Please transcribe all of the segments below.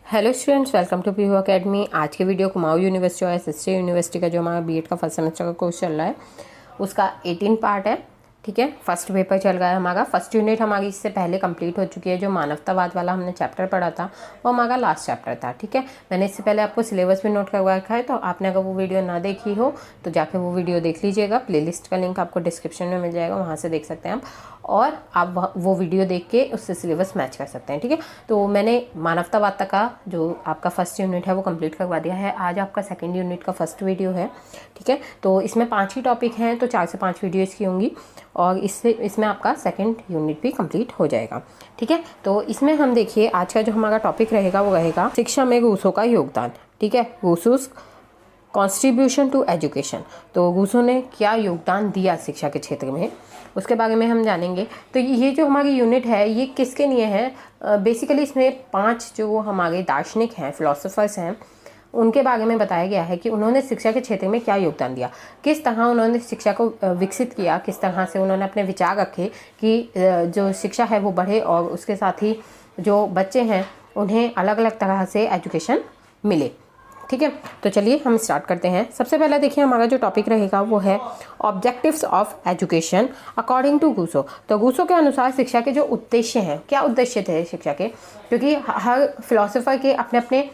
Hello students, welcome to Pihu Academy. आज के video Kumaon University और एसएसटी यूनिवर्सिटी का जो हमारा बीएड का फर्स्ट सेमेस्टर का कोर्स चल रहा है उसका 18 पार्ट है। ठीक है, फर्स्ट पेपर चल रहा है हमारा। फर्स्ट यूनिट हमारी इससे पहले कंप्लीट हो चुकी है। जो मानवतावाद वाला हमने चैप्टर पढ़ा था वो हमारा लास्ट चैप्टर था। ठीक है, मैंने इससे पहले आपको सिलेबस भी नोट करवा रखा है, तो आपने अगर वो वीडियो ना देखी हो तो जाके वो वीडियो देख लीजिएगा। प्लेलिस्ट का लिंक आपको डिस्क्रिप्शन में मिल जाएगा, वहाँ से देख सकते हैं आप, और आप वो वीडियो देख के उससे सिलेबस मैच कर सकते हैं। ठीक है, तो मैंने मानवतावाद तक का जो आपका फर्स्ट यूनिट है वो कंप्लीट करवा दिया है। आज आपका सेकंड यूनिट का फर्स्ट वीडियो है। ठीक है, तो इसमें 5 ही टॉपिक हैं, तो 4 से 5 वीडियो इसकी होंगी और इसमें आपका सेकंड यूनिट भी कंप्लीट हो जाएगा। ठीक है, तो इसमें हम देखिए आज का जो हमारा टॉपिक रहेगा वो रहेगा शिक्षा में रूसो का योगदान। ठीक है, रूसोस कॉन्ट्रीब्यूशन टू एजुकेशन। तो रूसो ने क्या योगदान दिया शिक्षा के क्षेत्र में, उसके बारे में हम जानेंगे। तो ये जो हमारी यूनिट है ये किसके लिए है? बेसिकली इसमें 5 जो हमारे दार्शनिक हैं, फिलोसोफर्स हैं, उनके बारे में बताया गया है कि उन्होंने शिक्षा के क्षेत्र में क्या योगदान दिया, किस तरह उन्होंने शिक्षा को विकसित किया, किस तरह से उन्होंने अपने विचार रखे कि जो शिक्षा है वो बढ़े और उसके साथ ही जो बच्चे हैं उन्हें अलग अलग तरह से एजुकेशन मिले। ठीक है, तो चलिए हम स्टार्ट करते हैं। सबसे पहले देखिए हमारा जो टॉपिक रहेगा वो है objectives of education according to Rousseau. तो रूसो के अनुसार शिक्षा के जो उद्देश्य हैं, क्या उद्देश्य थे शिक्षा के, क्योंकि हर फिलोसोफर के अपने अपने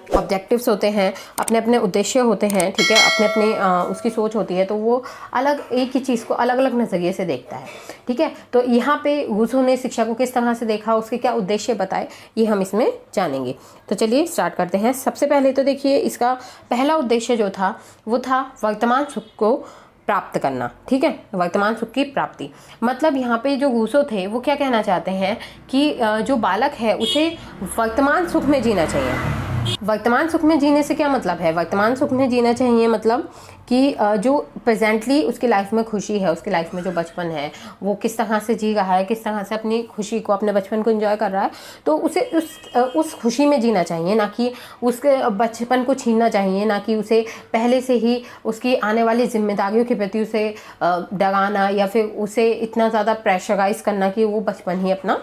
ऑब्जेक्टिव्स होते हैं, अपने अपने उद्देश्य होते हैं। ठीक है, अपने अपने उसकी सोच होती है, तो वो अलग एक ही चीज़ को अलग अलग नज़रिए से देखता है। ठीक है, तो यहाँ पे रूसो ने शिक्षा को किस तरह से देखा, उसके क्या उद्देश्य बताए, ये हम इसमें जानेंगे। तो चलिए स्टार्ट करते हैं। सबसे पहले तो देखिए इसका पहला उद्देश्य जो था वो था वर्तमान सुख को प्राप्त करना। ठीक है, वर्तमान सुख की प्राप्ति, मतलब यहाँ पे जो रूसो थे वो क्या कहना चाहते हैं कि जो बालक है उसे वर्तमान सुख में जीना चाहिए। वर्तमान सुख में जीने से क्या मतलब है? वर्तमान सुख में जीना चाहिए मतलब कि जो प्रेजेंटली उसकी लाइफ में खुशी है, उसकी लाइफ में जो बचपन है वो किस तरह से जी रहा है, किस तरह से अपनी खुशी को, अपने बचपन को एंजॉय कर रहा है, तो उसे उस खुशी में जीना चाहिए, ना कि उसके बचपन को छीनना चाहिए, ना कि उसे पहले से ही उसकी आने वाली जिम्मेदारियों के प्रति उसे डराना या फिर उसे इतना ज़्यादा प्रेशराइज करना कि वो बचपन ही अपना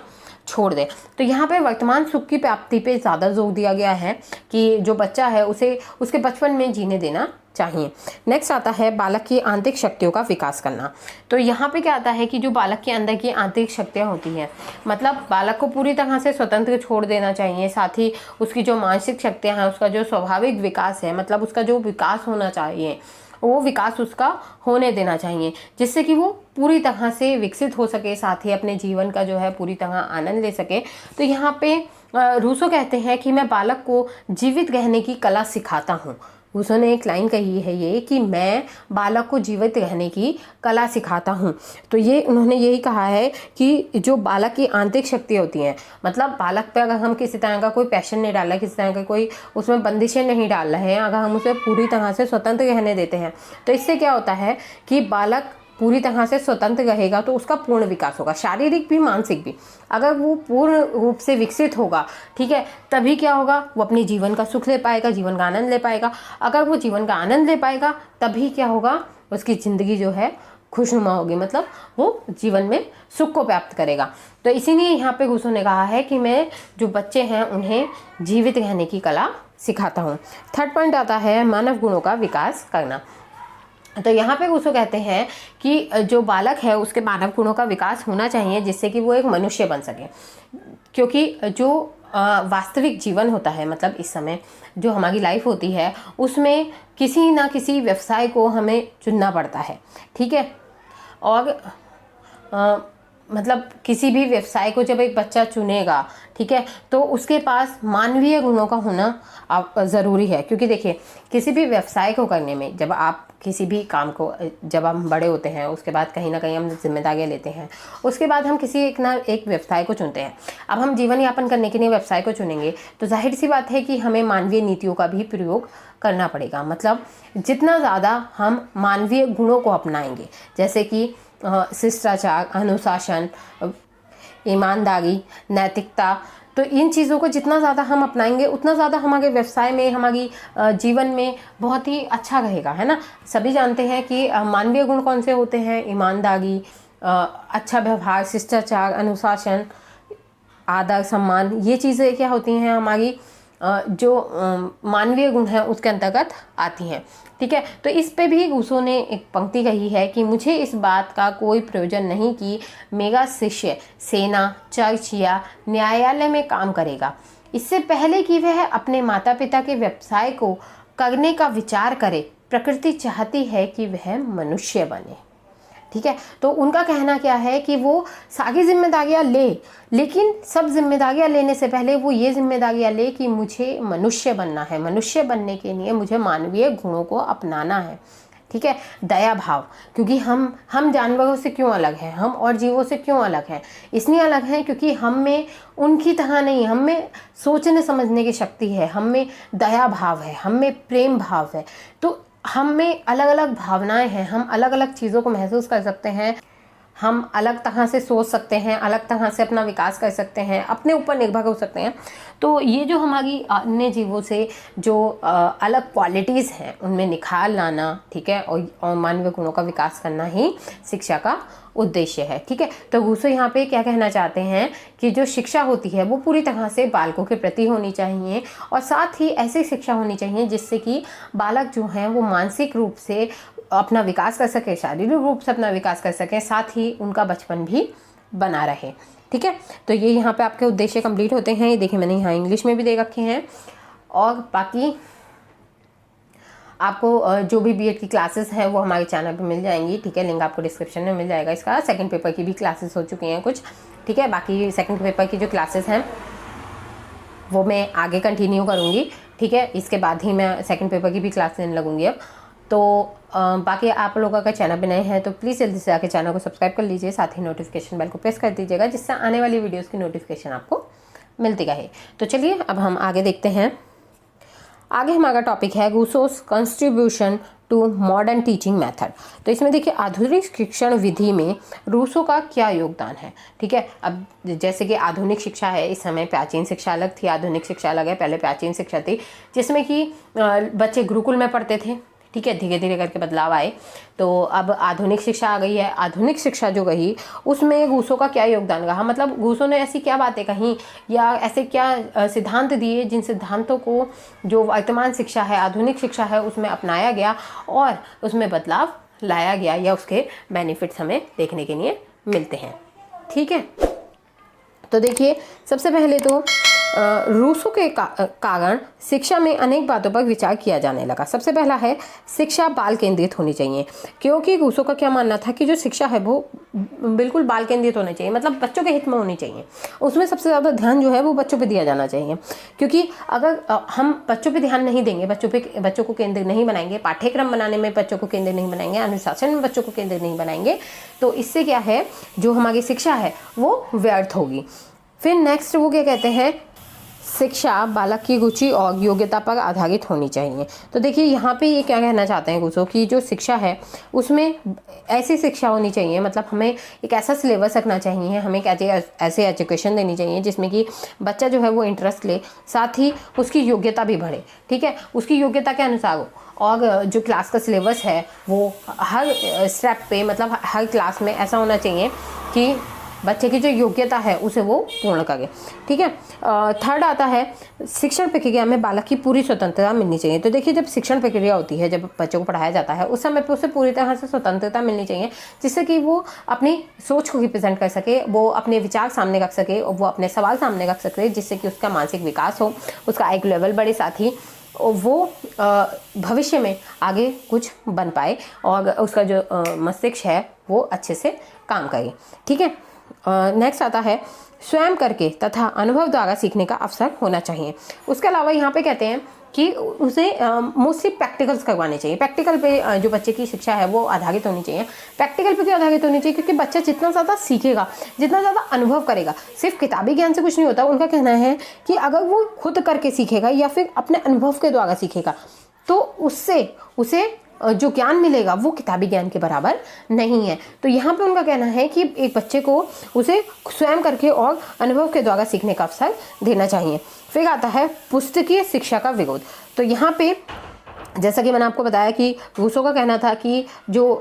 छोड़ दे। तो यहाँ पे वर्तमान सुख की प्राप्ति पे ज़्यादा जोर दिया गया है कि जो बच्चा है उसे उसके बचपन में जीने देना चाहिए। नेक्स्ट आता है बालक की आंतरिक शक्तियों का विकास करना। तो यहाँ पे क्या आता है कि जो बालक के अंदर की आंतरिक शक्तियाँ होती हैं, मतलब बालक को पूरी तरह से स्वतंत्र छोड़ देना चाहिए। साथ ही उसकी जो मानसिक शक्तियाँ हैं, उसका जो स्वाभाविक विकास है, मतलब उसका जो विकास होना चाहिए वो विकास उसका होने देना चाहिए, जिससे कि वो पूरी तरह से विकसित हो सके, साथ ही अपने जीवन का जो है पूरी तरह आनंद ले सके। तो यहाँ पे रूसो कहते हैं कि मैं बालक को जीवित रहने की कला सिखाता हूँ। रूसो ने एक लाइन कही है ये कि मैं बालक को जीवित रहने की कला सिखाता हूँ। तो ये उन्होंने यही कहा है कि जो बालक की आंतरिक शक्ति होती हैं, मतलब बालक पे अगर हम किसी तरह का कोई पैशन नहीं डाल रहे, किसी तरह का कोई उसमें बंदिशें नहीं डाल रहे हैं, अगर हम उसे पूरी तरह से स्वतंत्र रहने देते हैं, तो इससे क्या होता है कि बालक पूरी तरह से स्वतंत्र रहेगा तो उसका पूर्ण विकास होगा, शारीरिक भी मानसिक भी। अगर वो पूर्ण रूप से विकसित होगा, ठीक है, तभी क्या होगा, वो अपने जीवन का सुख ले पाएगा, जीवन का आनंद ले पाएगा। अगर वो जीवन का आनंद ले पाएगा तभी क्या होगा, उसकी ज़िंदगी जो है खुशनुमा होगी, मतलब वो जीवन में सुख को प्राप्त करेगा। तो इसीलिए यहाँ पे रूसो ने कहा है कि मैं जो बच्चे हैं उन्हें जीवित रहने की कला सिखाता हूँ। थर्ड पॉइंट आता है मानव गुणों का विकास करना। तो यहाँ पे रूसो कहते हैं कि जो बालक है उसके मानव गुणों का विकास होना चाहिए, जिससे कि वो एक मनुष्य बन सके। क्योंकि जो वास्तविक जीवन होता है, मतलब इस समय जो हमारी लाइफ होती है उसमें किसी ना किसी व्यवसाय को हमें चुनना पड़ता है। ठीक है, और मतलब किसी भी व्यवसाय को जब एक बच्चा चुनेगा, ठीक है, तो उसके पास मानवीय गुणों का होना ज़रूरी है। क्योंकि देखिए किसी भी व्यवसाय को करने में, जब आप किसी भी काम को, जब हम बड़े होते हैं उसके बाद कहीं ना कहीं हम जिम्मेदारियां लेते हैं, उसके बाद हम किसी एक व्यवसाय को चुनते हैं। अब हम जीवन यापन करने के लिए व्यवसाय को चुनेंगे तो जाहिर सी बात है कि हमें मानवीय नीतियों का भी प्रयोग करना पड़ेगा। मतलब जितना ज़्यादा हम मानवीय गुणों को अपनाएंगे, जैसे कि शिष्टाचार, अनुशासन, ईमानदारी, नैतिकता, तो इन चीज़ों को जितना ज़्यादा हम अपनाएंगे उतना ज़्यादा हमारे व्यवसाय में, हमारी जीवन में बहुत ही अच्छा रहेगा, है ना। सभी जानते हैं कि मानवीय गुण कौन से होते हैं? ईमानदारी, अच्छा व्यवहार, शिष्टाचार, अनुशासन, आदर, सम्मान, ये चीज़ें क्या होती हैं हमारी जो मानवीय गुण है उसके अंतर्गत आती हैं। ठीक है, तो इस पे भी रूसो ने एक पंक्ति कही है कि मुझे इस बात का कोई प्रयोजन नहीं कि मेरा शिष्य सेना, चर्च या न्यायालय में काम करेगा, इससे पहले कि वह अपने माता पिता के व्यवसाय को करने का विचार करे, प्रकृति चाहती है कि वह मनुष्य बने। ठीक है, तो उनका कहना क्या है कि वो सारी जिम्मेदारियां ले, लेकिन सब जिम्मेदारियां लेने से पहले वो ये जिम्मेदारियां ले कि मुझे मनुष्य बनना है, मनुष्य बनने के लिए मुझे मानवीय गुणों को अपनाना है। ठीक है, दया भाव, क्योंकि हम जानवरों से क्यों अलग हैं, हम और जीवों से क्यों अलग हैं, इसलिए अलग हैं क्योंकि हम में उनकी तरह नहीं, हम में सोचने समझने की शक्ति है, हम में दया भाव है, हम में प्रेम भाव है। तो हम में अलग अलग भावनाएं हैं, हम अलग अलग चीज़ों को महसूस कर सकते हैं, हम अलग तरह से सोच सकते हैं, अलग तरह से अपना विकास कर सकते हैं, अपने ऊपर निर्भर हो सकते हैं। तो ये जो हमारी अन्य जीवों से जो अलग क्वालिटीज़ हैं उनमें निखार लाना, ठीक है, और मानवीय गुणों का विकास करना ही शिक्षा का उद्देश्य है। ठीक है, तो रूसो यहाँ पे क्या कहना चाहते हैं कि जो शिक्षा होती है वो पूरी तरह से बालकों के प्रति होनी चाहिए, और साथ ही ऐसी शिक्षा होनी चाहिए जिससे कि बालक जो हैं वो मानसिक रूप से अपना विकास कर सके, शारीरिक रूप से अपना विकास कर सके, साथ ही उनका बचपन भी बना रहे। ठीक है, तो ये यहाँ पे आपके उद्देश्य कंप्लीट होते हैं। ये देखिए मैंने यहाँ इंग्लिश में भी दे रखे हैं, और बाकी आपको जो भी बीएड की क्लासेस हैं वो हमारे चैनल पे मिल जाएंगी। ठीक है, लिंक आपको डिस्क्रिप्शन में मिल जाएगा। इसका सेकंड पेपर की भी क्लासेस हो चुकी हैं कुछ। ठीक है, बाकी सेकंड पेपर की जो क्लासेस हैं वो मैं आगे कंटिन्यू करूँगी। ठीक है, इसके बाद ही मैं सेकंड पेपर की भी क्लास लेने लगूँगी अब। तो बाकी आप लोग अगर चैनल पे नए हैं तो प्लीज़ जल्दी से आके चैनल को सब्सक्राइब कर लीजिए, साथ ही नोटिफिकेशन बेल को प्रेस कर दीजिएगा, जिससे आने वाली वीडियोस की नोटिफिकेशन आपको मिलती रहे। तो चलिए अब हम आगे देखते हैं। आगे हमारा टॉपिक है Rousseau's contribution to modern teaching method. तो इसमें देखिए आधुनिक शिक्षण विधि में रूसो का क्या योगदान है। ठीक है, अब जैसे कि आधुनिक शिक्षा है, इस समय प्राचीन शिक्षा अलग थी, आधुनिक शिक्षा अलग है। पहले प्राचीन शिक्षा थी जिसमें कि बच्चे गुरुकुल में पढ़ते थे। ठीक है, धीरे धीरे करके बदलाव आए, तो अब आधुनिक शिक्षा आ गई है। आधुनिक शिक्षा जो गई उसमें रूसो का क्या योगदान रहा, मतलब रूसो ने ऐसी क्या बातें कहीं या ऐसे क्या सिद्धांत दिए जिन सिद्धांतों को जो वर्तमान शिक्षा है, आधुनिक शिक्षा है, उसमें अपनाया गया और उसमें बदलाव लाया गया, या उसके बेनिफिट्स हमें देखने के लिए मिलते हैं। ठीक है, तो देखिए सबसे पहले तो रूसो के कारण शिक्षा में अनेक बातों पर विचार किया जाने लगा। सबसे पहला है शिक्षा बाल केंद्रित होनी चाहिए, क्योंकि रूसो का क्या मानना था कि जो शिक्षा है वो बिल्कुल बाल केंद्रित होनी चाहिए, मतलब बच्चों के हित में होनी चाहिए। उसमें सबसे ज़्यादा ध्यान जो है वो बच्चों पे दिया जाना चाहिए, क्योंकि अगर हम बच्चों पे ध्यान नहीं देंगे, बच्चों को केंद्र नहीं बनाएंगे, पाठ्यक्रम बनाने में बच्चों को केंद्र नहीं बनाएंगे, अनुशासन में बच्चों को केंद्र नहीं बनाएंगे, तो इससे क्या है, जो हमारी शिक्षा है वो व्यर्थ होगी। फिर नेक्स्ट वो क्या कहते हैं, शिक्षा बालक की रुचि और योग्यता पर आधारित होनी चाहिए। तो देखिए यहाँ पे ये क्या कहना चाहते हैं रूसो की जो शिक्षा है उसमें ऐसी शिक्षा होनी चाहिए, मतलब हमें एक ऐसा सिलेबस रखना चाहिए, हमें ऐसे एजुकेशन देनी चाहिए जिसमें कि बच्चा जो है वो इंटरेस्ट ले, साथ ही उसकी योग्यता भी बढ़े। ठीक है, उसकी योग्यता के अनुसार हो, और जो क्लास का सिलेबस है वो हर स्टेप पे, मतलब हर क्लास में ऐसा होना चाहिए कि बच्चे की जो योग्यता है उसे वो पूर्ण करे। ठीक है, थर्ड आता है शिक्षण प्रक्रिया में बालक की पूरी स्वतंत्रता मिलनी चाहिए। तो देखिए जब शिक्षण प्रक्रिया होती है, जब बच्चों को पढ़ाया जाता है, उस समय पे उसे पूरी तरह से स्वतंत्रता मिलनी चाहिए, जिससे कि वो अपनी सोच को रिप्रेजेंट कर सके, वो अपने विचार सामने रख सके, और वो अपने सवाल सामने रख सके, जिससे कि उसका मानसिक विकास हो, उसका एक लेवल बढ़े, साथ ही वो भविष्य में आगे कुछ बन पाए और उसका जो मस्तिष्क है वो अच्छे से काम करे। ठीक है, नेक्स्ट आता है स्वयं करके तथा अनुभव द्वारा सीखने का अवसर होना चाहिए। उसके अलावा यहाँ पे कहते हैं कि उसे मोस्टली प्रैक्टिकल्स करवाने चाहिए। प्रैक्टिकल पे जो बच्चे की शिक्षा है वो आधारित होनी चाहिए। प्रैक्टिकल पे क्यों आधारित होनी चाहिए, क्योंकि बच्चा जितना ज़्यादा सीखेगा, जितना ज़्यादा अनुभव करेगा, सिर्फ किताबी ज्ञान से कुछ नहीं होता। उनका कहना है कि अगर वो खुद करके सीखेगा या फिर अपने अनुभव के द्वारा सीखेगा तो उससे उसे जो ज्ञान मिलेगा वो किताबी ज्ञान के बराबर नहीं है। तो यहाँ पे उनका कहना है कि एक बच्चे को उसे स्वयं करके और अनुभव के द्वारा सीखने का अवसर देना चाहिए। फिर आता है पुस्तकीय शिक्षा का विरोध। तो यहाँ पे जैसा कि मैंने आपको बताया कि रूसो का कहना था कि जो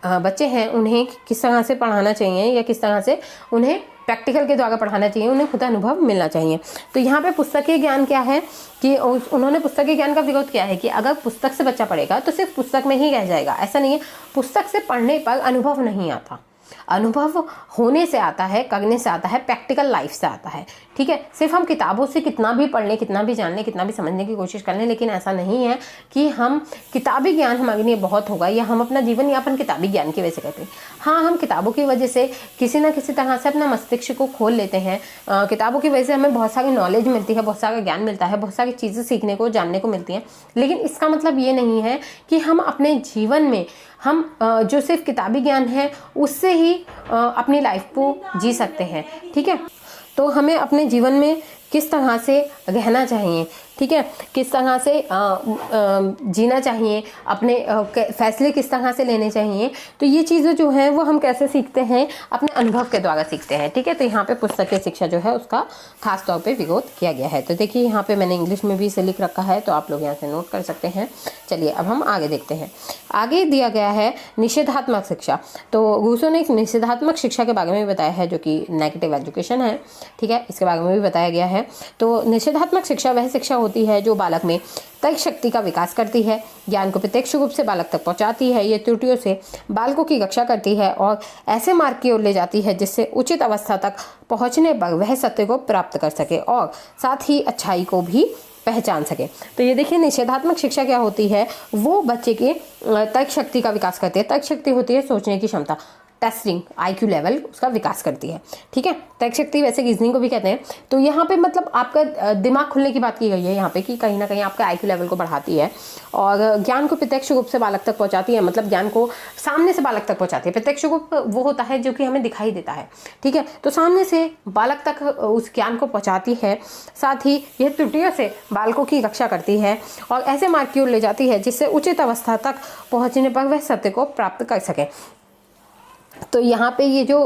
बच्चे हैं उन्हें किस तरह से पढ़ाना चाहिए या किस तरह से उन्हें प्रैक्टिकल के द्वारा पढ़ाना चाहिए, उन्हें खुद अनुभव मिलना चाहिए। तो यहाँ पे पुस्तकीय ज्ञान क्या है कि उन्होंने पुस्तकीय ज्ञान का विरोध किया है कि अगर पुस्तक से बच्चा पढ़ेगा तो सिर्फ पुस्तक में ही रह जाएगा। ऐसा नहीं है, पुस्तक से पढ़ने पर अनुभव नहीं आता, अनुभव होने से आता है, करने से आता है, प्रैक्टिकल लाइफ से आता है। ठीक है, सिर्फ हम किताबों से कितना भी पढ़ लें, कितना भी जान लें, कितना भी समझने की कोशिश कर लें, लेकिन ऐसा नहीं है कि हम किताबी ज्ञान हमारे लिए बहुत होगा या हम अपना जीवन यापन किताबी ज्ञान की वजह से करते हैं। हाँ, हम किताबों की वजह से किसी ना किसी तरह से अपना मस्तिष्क को खोल लेते हैं। किताबों की वजह से हमें बहुत सारी नॉलेज मिलती है, बहुत सारा ज्ञान मिलता है, बहुत सारी चीज़ें सीखने को, जानने को मिलती हैं, लेकिन इसका मतलब ये नहीं है कि हम अपने जीवन में हम जो सिर्फ किताबी ज्ञान है उससे ही अपनी लाइफ को जी सकते हैं। ठीक है, तो हमें अपने जीवन में किस तरह से रहना चाहिए, ठीक है, किस तरह से जीना चाहिए, अपने फैसले किस तरह से लेने चाहिए, तो ये चीज़ें जो हैं वो हम कैसे सीखते हैं, अपने अनुभव के द्वारा सीखते हैं। ठीक है, तो यहाँ पे पुस्तकीय शिक्षा जो है उसका खास तौर पे विरोध किया गया है। तो देखिए यहाँ पे मैंने इंग्लिश में भी इसे लिख रखा है, तो आप लोग यहाँ से नोट कर सकते हैं। चलिए अब हम आगे देखते हैं। आगे दिया गया है निषेधात्मक शिक्षा। तो रूसो ने एक निषेधात्मक शिक्षा के बारे में भी बताया है जो कि नेगेटिव एजुकेशन है। ठीक है, इसके बारे में भी बताया गया है। तो निषेधात्मक शिक्षा वह शिक्षा होती है जो बालक में तर्क शक्ति का विकास करती है, ज्ञान को प्रत्यक्ष रूप से बालक तक पहुंचाती है, ये त्रुटियों से बालकों की रक्षा करती है और ऐसे मार्ग की ओर ले जाती है जिससे उचित अवस्था तक पहुंचने पर वह सत्य को प्राप्त कर सके और साथ ही अच्छाई को भी पहचान सके। तो ये देखिए निषेधात्मक शिक्षा क्या होती है, वो बच्चे के तर्क शक्ति का विकास करती है। तर्क शक्ति होती है सोचने की क्षमता, टेस्टिंग IQ लेवल उसका विकास करती है। ठीक है, तर्क शक्ति वैसे रीजनिंग को भी कहते हैं। तो यहाँ पे मतलब आपका दिमाग खुलने की बात की गई है यहाँ पे कि कहीं ना कहीं आपका IQ लेवल को बढ़ाती है और ज्ञान को प्रत्यक्ष रूप से बालक तक पहुँचाती है, मतलब ज्ञान को सामने से बालक तक पहुँचाती है। प्रत्यक्ष रूप वो होता है जो कि हमें दिखाई देता है। ठीक है, तो सामने से बालक तक उस ज्ञान को पहुँचाती है, साथ ही यह त्रुटियों से बालकों की रक्षा करती है और ऐसे मार्ग की ओर ले जाती है जिससे उचित अवस्था तक पहुँचने पर वह सत्य को प्राप्त कर सके। तो यहाँ पे ये जो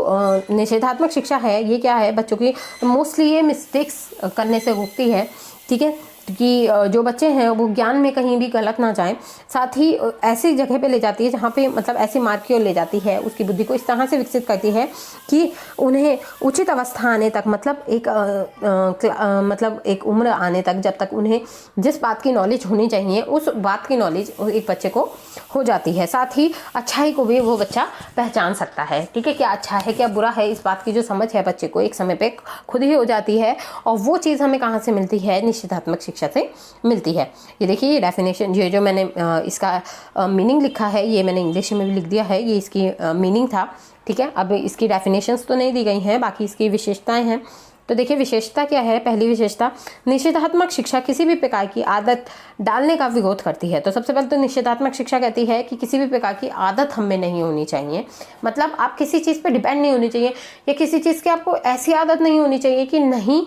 निषेधात्मक शिक्षा है ये क्या है, बच्चों की मोस्टली ये मिस्टेक्स करने से रोकती है। ठीक है, कि जो बच्चे हैं वो ज्ञान में कहीं भी गलत ना जाएं, साथ ही ऐसी जगह पे ले जाती है जहाँ पे मतलब ऐसी मार्ग की ओर ले जाती है, उसकी बुद्धि को इस तरह से विकसित करती है कि उन्हें उचित अवस्था आने तक मतलब एक उम्र आने तक, जब तक उन्हें जिस बात की नॉलेज होनी चाहिए उस बात की नॉलेज एक बच्चे को हो जाती है। साथ ही अच्छाई को भी वो बच्चा पहचान सकता है। ठीक है, क्या अच्छा है क्या बुरा है, इस बात की जो समझ है बच्चे को एक समय पे खुद ही हो जाती है। और वो चीज़ हमें कहाँ से मिलती है, निषेधात्मक शिक्षा से मिलती है। ये देखिए ये डेफिनेशन, ये जो मैंने इसका मीनिंग लिखा है ये मैंने इंग्लिश में भी लिख दिया है, ये इसकी मीनिंग था। ठीक है, अब इसकी डेफिनेशंस तो नहीं दी गई हैं, बाकी इसकी विशेषताएं हैं। तो देखिए विशेषता क्या है, पहली विशेषता, निषेधात्मक शिक्षा किसी भी प्रकार की आदत डालने का विरोध करती है। तो सबसे पहले तो निषेधात्मक शिक्षा कहती है कि किसी भी प्रकार की आदत हमें नहीं होनी चाहिए, मतलब आप किसी चीज़ पे डिपेंड नहीं होनी चाहिए या किसी चीज़ की आपको ऐसी आदत नहीं होनी चाहिए कि नहीं,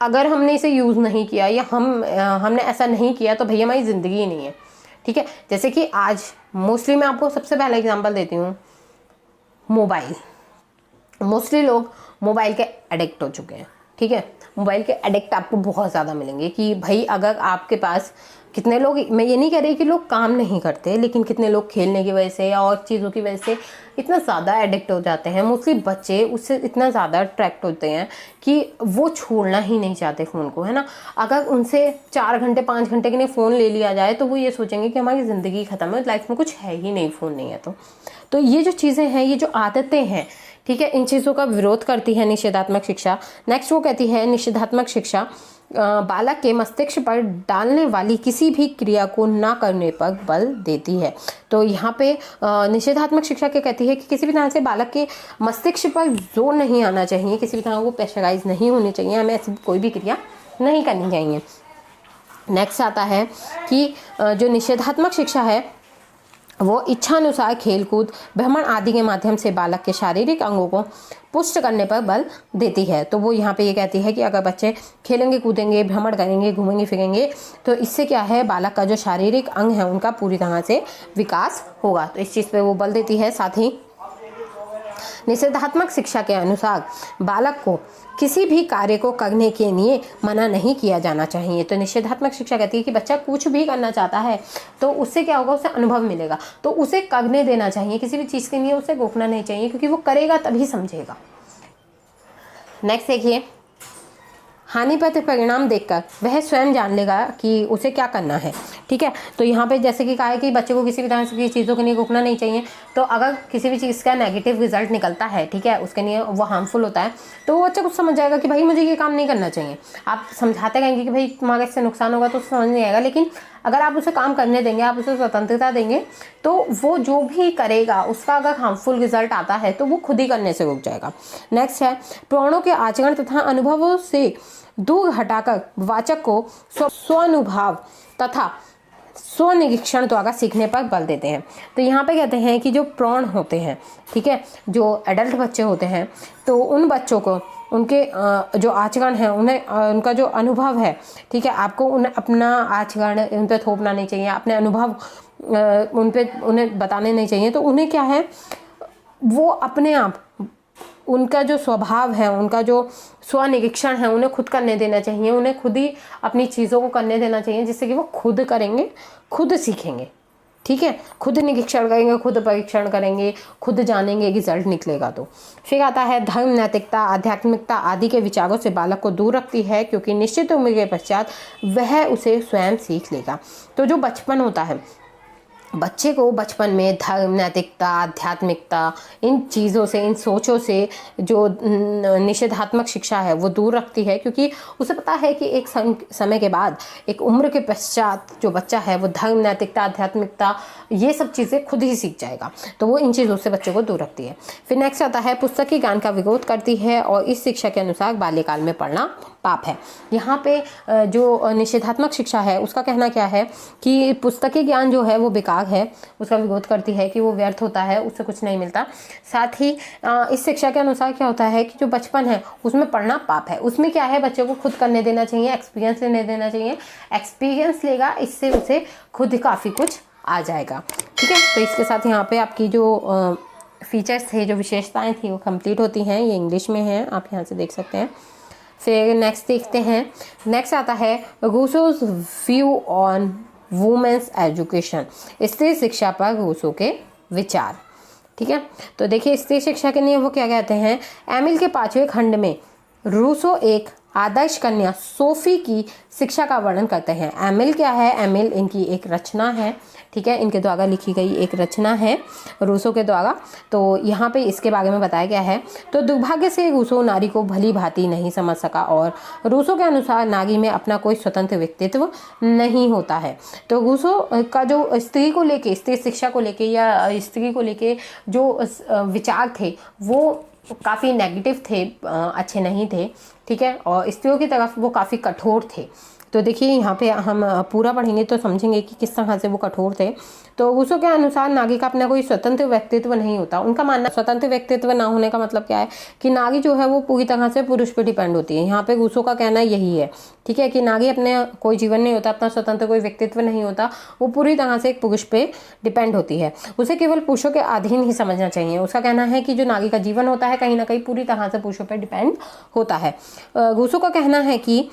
अगर हमने इसे यूज़ नहीं किया या हमने ऐसा नहीं किया तो भैया हमारी ज़िंदगी ही नहीं है। ठीक है, जैसे कि आज मोस्टली मैं आपको सबसे पहला एग्जांपल देती हूँ, मोबाइल। मोस्टली लोग मोबाइल के एडिक्ट हो चुके हैं। ठीक है, मोबाइल के एडिक्ट आपको बहुत ज़्यादा मिलेंगे कि भाई अगर आपके पास कितने लोग, मैं ये नहीं कह रही कि लोग काम नहीं करते, लेकिन कितने लोग खेलने की वजह से या और चीज़ों की वजह से इतना ज़्यादा एडिक्ट हो जाते हैं। मोस्टली बच्चे उससे इतना ज़्यादा अट्रैक्ट होते हैं कि वो छोड़ना ही नहीं चाहते फ़ोन को, है ना। अगर उनसे 4 घंटे 5 घंटे के लिए फ़ोन ले लिया जाए तो वो ये सोचेंगे कि हमारी ज़िंदगी ख़त्म है, लाइफ में कुछ है ही नहीं, फ़ोन नहीं है तो ये जो चीज़ें हैं, ये जो आदतें हैं, ठीक है, इन चीज़ों का विरोध करती है निषेधात्मक शिक्षा। नेक्स्ट वो कहती है निषेधात्मक शिक्षा बालक के मस्तिष्क पर डालने वाली किसी भी क्रिया को ना करने पर बल देती है। तो यहाँ पे निषेधात्मक शिक्षा क्या कहती है कि किसी भी तरह से बालक के मस्तिष्क पर जोर नहीं आना चाहिए, किसी भी तरह वो प्रेशराइज नहीं होनी चाहिए, हमें ऐसी कोई भी क्रिया नहीं करनी चाहिए। नेक्स्ट आता है कि जो निषेधात्मक शिक्षा है वो इच्छानुसार खेलकूद, भ्रमण आदि के माध्यम से बालक के शारीरिक अंगों को पुष्ट करने पर बल देती है। तो वो यहाँ पे ये कहती है कि अगर बच्चे खेलेंगे, कूदेंगे, भ्रमण करेंगे, घूमेंगे फिरेंगे, तो इससे क्या है, बालक का जो शारीरिक अंग है उनका पूरी तरह से विकास होगा। तो इस चीज़ पे वो बल देती है। साथ ही निषेधात्मक शिक्षा के अनुसार बालक को किसी भी कार्य को करने के लिए मना नहीं किया जाना चाहिए। तो निषेधात्मक शिक्षा कहती है कि बच्चा कुछ भी करना चाहता है तो उससे क्या होगा, उसे अनुभव मिलेगा, तो उसे करने देना चाहिए, किसी भी चीज़ के लिए उसे रोकना नहीं चाहिए, क्योंकि वो करेगा तभी समझेगा। नेक्स्ट देखिए, हानिप्रद परिणाम देखकर वह स्वयं जान लेगा कि उसे क्या करना है। ठीक है, तो यहाँ पे जैसे कि कहा है कि बच्चे को किसी भी तरह की चीज़ों के लिए रुकना नहीं चाहिए। तो अगर किसी भी चीज़ का नेगेटिव रिजल्ट निकलता है, ठीक है, उसके लिए वो हार्मफुल होता है, तो वो बच्चा कुछ समझ जाएगा कि भाई मुझे ये काम नहीं करना चाहिए। आप समझाते रहेंगे कि भाई तुम्हारे इससे नुकसान होगा तो समझ नहीं आएगा, लेकिन अगर आप उसे काम करने देंगे, आप उसे स्वतंत्रता देंगे, तो वो जो भी करेगा उसका अगर हार्मफुल रिजल्ट आता है तो वो खुद ही करने से रुक जाएगा। नेक्स्ट है, प्राणों के आचरण तथा अनुभवों से दूर हटाकर वाचक को स्वानुभव तथा स्वनिरीक्षण द्वारा सीखने पर बल देते हैं। तो यहाँ पे कहते हैं कि जो प्रौढ़ होते हैं, ठीक है, जो एडल्ट बच्चे होते हैं, तो उन बच्चों को उनके जो आचरण है, उन्हें उनका जो अनुभव है, ठीक है, आपको उन्हें अपना आचरण उन पर थोपना नहीं चाहिए, अपने अनुभव उन्हें बताने नहीं चाहिए। तो उन्हें क्या है, वो अपने आप उनका जो स्वभाव है, उनका जो स्वनिरीक्षण है, उन्हें खुद करने देना चाहिए। उन्हें खुद ही अपनी चीज़ों को करने देना चाहिए, जिससे कि वो खुद करेंगे, खुद सीखेंगे। ठीक है, खुद निरीक्षण करेंगे, खुद परीक्षण करेंगे, खुद जानेंगे, रिजल्ट निकलेगा। तो फिर आता है, धर्म, नैतिकता, आध्यात्मिकता आदि के विचारों से बालक को दूर रखती है, क्योंकि निश्चित उम्र के पश्चात वह उसे स्वयं सीख लेगा। तो जो बचपन होता है, बच्चे को बचपन में धर्म, नैतिकता, आध्यात्मिकता, इन चीज़ों से, इन सोचों से जो निषेधात्मक शिक्षा है वो दूर रखती है, क्योंकि उसे पता है कि एक समय के बाद, एक उम्र के पश्चात जो बच्चा है वो धर्म, नैतिकता, आध्यात्मिकता ये सब चीज़ें खुद ही सीख जाएगा। तो वो इन चीज़ों से बच्चे को दूर रखती है। फिर नेक्स्ट आता है, पुस्तकीय ज्ञान का विरोध करती है और इस शिक्षा के अनुसार बाल्यकाल में पढ़ना पाप है। यहाँ पे जो निषेधात्मक शिक्षा है उसका कहना क्या है कि पुस्तकीय ज्ञान जो है वो बेकार है, उसका विरोध करती है कि वो व्यर्थ होता है, उससे कुछ नहीं मिलता। साथ ही इस शिक्षा के अनुसार क्या होता है कि जो बचपन है उसमें पढ़ना पाप है। उसमें क्या है, बच्चे को खुद करने देना चाहिए, एक्सपीरियंस लेने देना चाहिए। एक्सपीरियंस लेगा, इससे उसे खुद काफ़ी कुछ आ जाएगा। ठीक है, तो इसके साथ यहाँ पे आपकी जो फीचर्स थे, जो विशेषताएँ थी, वो कंप्लीट होती हैं। ये इंग्लिश में है, आप यहाँ से देख सकते हैं। फिर नेक्स्ट देखते हैं। नेक्स्ट आता है, रूसोज व्यू ऑन वुमेन्स एजुकेशन, स्त्री शिक्षा पर रूसो के विचार। ठीक है, तो देखिए स्त्री शिक्षा के लिए वो क्या कहते हैं। एमिल के 5वें खंड में रूसो एक आदर्श कन्या सोफी की शिक्षा का वर्णन करते हैं। एमिल क्या है, एमिल इनकी एक रचना है। ठीक है, इनके द्वारा लिखी गई एक रचना है रूसो के द्वारा। तो यहाँ पे इसके बारे में बताया गया है। तो दुर्भाग्य से रूसो नारी को भली भांति नहीं समझ सका और रूसो के अनुसार नारी में अपना कोई स्वतंत्र व्यक्तित्व नहीं होता है। तो रूसो का जो स्त्री को लेके, स्त्री शिक्षा को लेके या स्त्री को लेके जो विचार थे वो काफ़ी नेगेटिव थे, अच्छे नहीं थे। ठीक है, और स्त्रियों की तरफ वो काफ़ी कठोर थे। तो देखिए यहाँ पे हम पूरा पढ़ेंगे तो समझेंगे कि किस तरह से वो कठोर थे। तो रूसो के अनुसार नारी का अपना कोई स्वतंत्र व्यक्तित्व नहीं होता। उनका मानना स्वतंत्र व्यक्तित्व ना होने का मतलब क्या है कि नारी जो है वो पूरी तरह से पुरुष पर डिपेंड होती है। यहाँ पे रूसो का कहना यही है। ठीक है, कि नारी अपने कोई जीवन नहीं होता, अपना स्वतंत्र कोई व्यक्तित्व नहीं होता, वो पूरी तरह से एक पुरुष पे डिपेंड होती है। उसे केवल पुरुषों के अधीन ही समझना चाहिए। उसका कहना है कि जो नारी का जीवन होता है कहीं ना कहीं पूरी तरह से पुरुषों पर डिपेंड होता है। रूसो का कहना है कि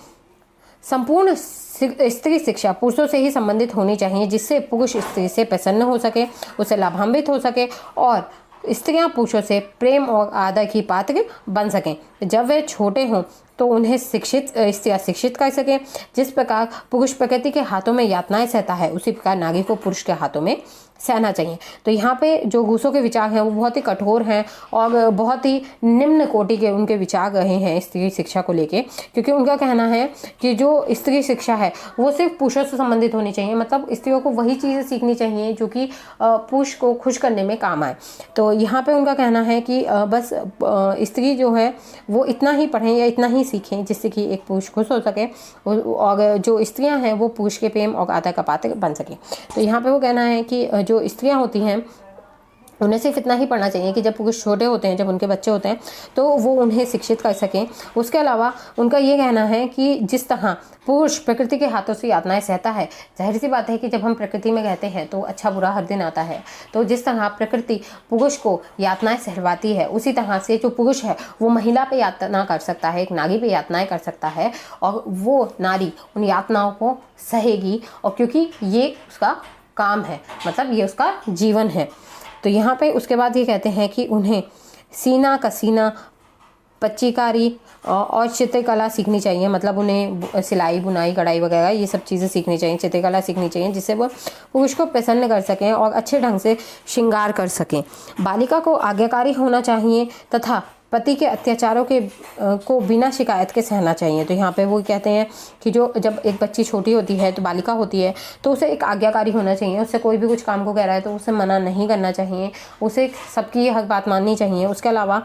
संपूर्ण स्त्री शिक्षा पुरुषों से ही संबंधित होनी चाहिए, जिससे पुरुष स्त्री से प्रसन्न हो सके, उसे लाभान्वित हो सके और स्त्रियां पुरुषों से प्रेम और आदर की पात्र बन सकें। जब वे छोटे हों तो उन्हें स्त्रियां शिक्षित कर सकें। जिस प्रकार पुरुष प्रकृति के हाथों में यातनाएं सहता है, उसी प्रकार नारी को पुरुष के हाथों में सहना चाहिए। तो यहाँ पे जो रूसो के विचार हैं वो बहुत ही कठोर हैं और बहुत ही निम्न कोटि के उनके विचार रहे हैं स्त्री शिक्षा को लेके, क्योंकि उनका कहना है कि जो स्त्री शिक्षा है वो सिर्फ पुरुषों से संबंधित होनी चाहिए। मतलब स्त्रियों को वही चीज़ें सीखनी चाहिए जो कि पुरुष को खुश करने में काम आए। तो यहाँ पे उनका कहना है कि बस स्त्री जो है वो इतना ही पढ़ें या इतना ही सीखें जिससे कि एक पुरुष खुश हो सके और जो स्त्रियाँ हैं वो पुरुष के प्रेम और आदर का पात्र बन सके। तो यहाँ पे वो कहना है कि जो स्त्रियां होती हैं उन्हें सिर्फ इतना ही पढ़ना चाहिए कि जब पुरुष छोटे होते हैं, जब उनके बच्चे होते हैं तो वो उन्हें शिक्षित कर सकें। उसके अलावा उनका ये कहना है कि जिस तरह पुरुष प्रकृति के हाथों से यातनाएं सहता है, जाहिर सी बात है कि जब हम प्रकृति में रहते हैं तो अच्छा बुरा हर दिन आता है। तो जिस तरह प्रकृति पुरुष को यातनाएं सहवाती है, उसी तरह से जो पुरुष है वो महिला पे यातना कर सकता है, एक नारी पे यातनाएं कर सकता है और वो नारी उन यातनाओं को सहेगी, और क्योंकि ये उसका काम है, मतलब ये उसका जीवन है। तो यहाँ पे उसके बाद ये कहते हैं कि उन्हें सीना कसीना पच्चीकारी और चित्रकला सीखनी चाहिए, मतलब उन्हें सिलाई बुनाई कढ़ाई वगैरह ये सब चीज़ें सीखनी चाहिए, चित्रकला सीखनी चाहिए, जिससे वो पुरुष को प्रसन्न कर सकें और अच्छे ढंग से श्रृंगार कर सकें। बालिका को आज्ञाकारी होना चाहिए तथा पति के अत्याचारों को बिना शिकायत के सहना चाहिए। तो यहाँ पे वो कहते हैं कि जब एक बच्ची छोटी होती है तो बालिका होती है तो उसे एक आज्ञाकारी होना चाहिए, उससे कोई भी कुछ काम को कह रहा है तो उसे मना नहीं करना चाहिए, उसे सबकी हर बात माननी चाहिए। उसके अलावा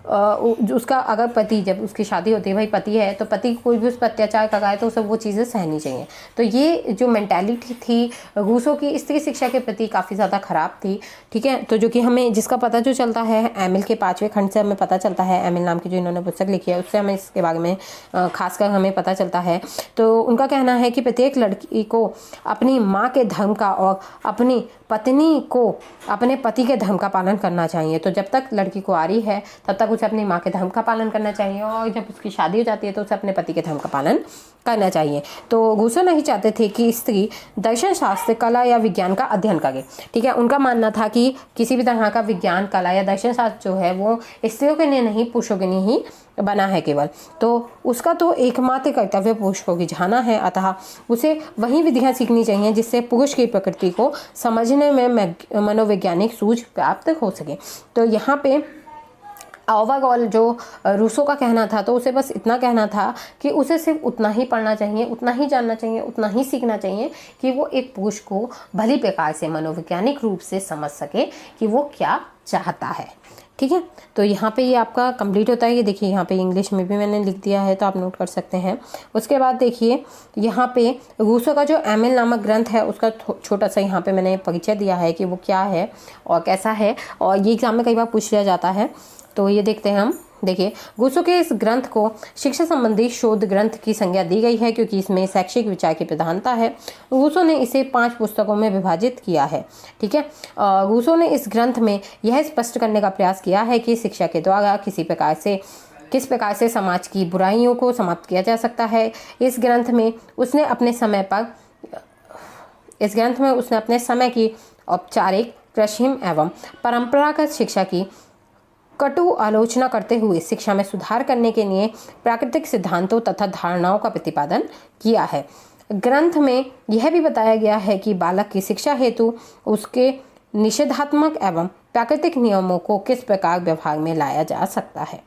उसका अगर पति, जब उसकी शादी होती है, भाई पति है तो पति कोई भी उस पर अत्याचार कर रहा है तो उसे वो चीज़ें सहनी चाहिए। तो ये जो मेंटालिटी थी रूसों की स्त्री शिक्षा के प्रति काफ़ी ज़्यादा ख़राब थी, ठीक है। तो जो कि हमें जिसका पता जो चलता है एमिल के 5वें खंड से हमें पता चलता है, एमिल नाम की जो इन्होंने पुस्तक लिखी है उससे हमें इसके बारे में खासकर हमें पता चलता है। तो उनका कहना है कि प्रत्येक लड़की को अपनी माँ के धर्म का और अपनी पत्नी को अपने पति के धर्म का पालन करना चाहिए। तो जब तक लड़की कुंवारी है तब तक उसे अपनी माँ के धर्म का पालन करना चाहिए, और जब उसकी शादी हो जाती है तो उसे अपने पति के धर्म का पालन करना चाहिए। तो रूसो नहीं चाहते थे कि स्त्री दर्शन शास्त्र, कला या विज्ञान का अध्ययन करे, ठीक है। उनका मानना था कि किसी भी तरह का विज्ञान, कला या दर्शन शास्त्र जो है वो स्त्रियों के लिए नहीं, पुरुषों के लिए ही बना है केवल। तो उसका तो एकमात्र कर्तव्य पुरुष को रिझाना है, अतः उसे वही विधियाँ सीखनी चाहिए जिससे पुरुष की प्रकृति को समझने में मनोवैज्ञानिक सूझ प्राप्त हो सके। तो यहाँ पे ओवरऑल जो रूसो का कहना था, तो उसे बस इतना कहना था कि उसे सिर्फ उतना ही पढ़ना चाहिए, उतना ही जानना चाहिए, उतना ही सीखना चाहिए कि वो एक पुरुष को भली प्रकार से मनोवैज्ञानिक रूप से समझ सके कि वो क्या चाहता है, ठीक है। तो यहाँ पे ये आपका कंप्लीट होता है। ये देखिए यहाँ पे इंग्लिश में भी मैंने लिख दिया है तो आप नोट कर सकते हैं। उसके बाद देखिए यहाँ पे रूसो का जो एमिल नामक ग्रंथ है उसका छोटा सा यहाँ पे मैंने परिचय दिया है कि वो क्या है और कैसा है, और ये एग्जाम में कई बार पूछ लिया जाता है। तो ये देखते हैं हम। देखिए रूसो के इस ग्रंथ को शिक्षा संबंधी शोध ग्रंथ की संज्ञा दी गई है क्योंकि इसमें शैक्षिक विचार की प्रधानता है। रूसो ने इसे 5 पुस्तकों में विभाजित किया है, ठीक है। रूसो ने इस ग्रंथ में यह स्पष्ट करने का प्रयास किया है कि शिक्षा के द्वारा किस प्रकार से समाज की बुराइयों को समाप्त किया जा सकता है। इस ग्रंथ में उसने अपने समय की औपचारिक, कृत्रिम एवं परंपरागत शिक्षा की कटु आलोचना करते हुए शिक्षा में सुधार करने के लिए प्राकृतिक सिद्धांतों तथा धारणाओं का प्रतिपादन किया है। ग्रंथ में यह भी बताया गया है कि बालक की शिक्षा हेतु उसके निषेधात्मक एवं प्राकृतिक नियमों को किस प्रकार व्यवहार में लाया जा सकता है।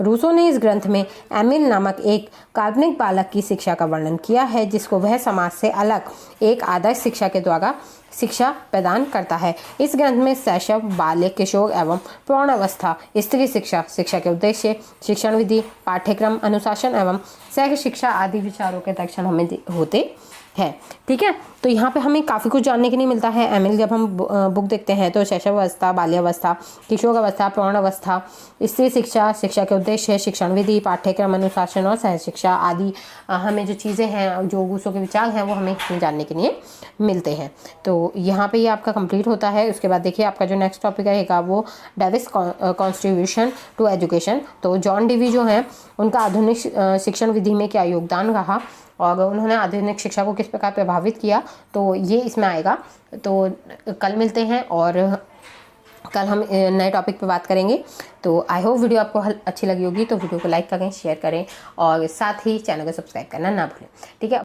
रूसो ने इस ग्रंथ में एमिल नामक एक काल्पनिक बालक की शिक्षा का वर्णन किया है जिसको वह समाज से अलग एक आदर्श शिक्षा के द्वारा शिक्षा प्रदान करता है। इस ग्रंथ में शैशव, बाल्य, किशोर एवं प्रौढ़ावस्था, स्त्री शिक्षा, शिक्षा के उद्देश्य, शिक्षण विधि, पाठ्यक्रम, अनुशासन एवं सह शिक्षा आदि विचारों के दर्शन हमें होते है, ठीक है। तो यहाँ पे हमें काफ़ी कुछ जानने के लिए मिलता है। एमिल जब हम बुक देखते हैं तो शैशवावस्था, बाल्यावस्था, किशोर अवस्था, प्रौढ़ अवस्था, स्त्री शिक्षा, शिक्षा के उद्देश्य, शिक्षण विधि, पाठ्यक्रम, अनुशासन और सह शिक्षा आदि हमें जो चीज़ें हैं, जो रूसो के विचार हैं, वो हमें इसमें जानने के लिए मिलते हैं। तो यहाँ पे ये आपका कंप्लीट होता है। उसके बाद देखिए आपका जो नेक्स्ट टॉपिक रहेगा वो डेविस कॉन्ट्रीब्यूशन टू एजुकेशन। तो जॉन डेवी जो हैं उनका आधुनिक शिक्षण विधि में क्या योगदान रहा और उन्होंने आधुनिक शिक्षा को किस प्रकार प्रभावित किया, तो ये इसमें आएगा। तो कल मिलते हैं और कल हम नए टॉपिक पे बात करेंगे। तो आई होप वीडियो आपको अच्छी लगी होगी, तो वीडियो को लाइक करें, शेयर करें और साथ ही चैनल को सब्सक्राइब करना ना भूलें, ठीक है।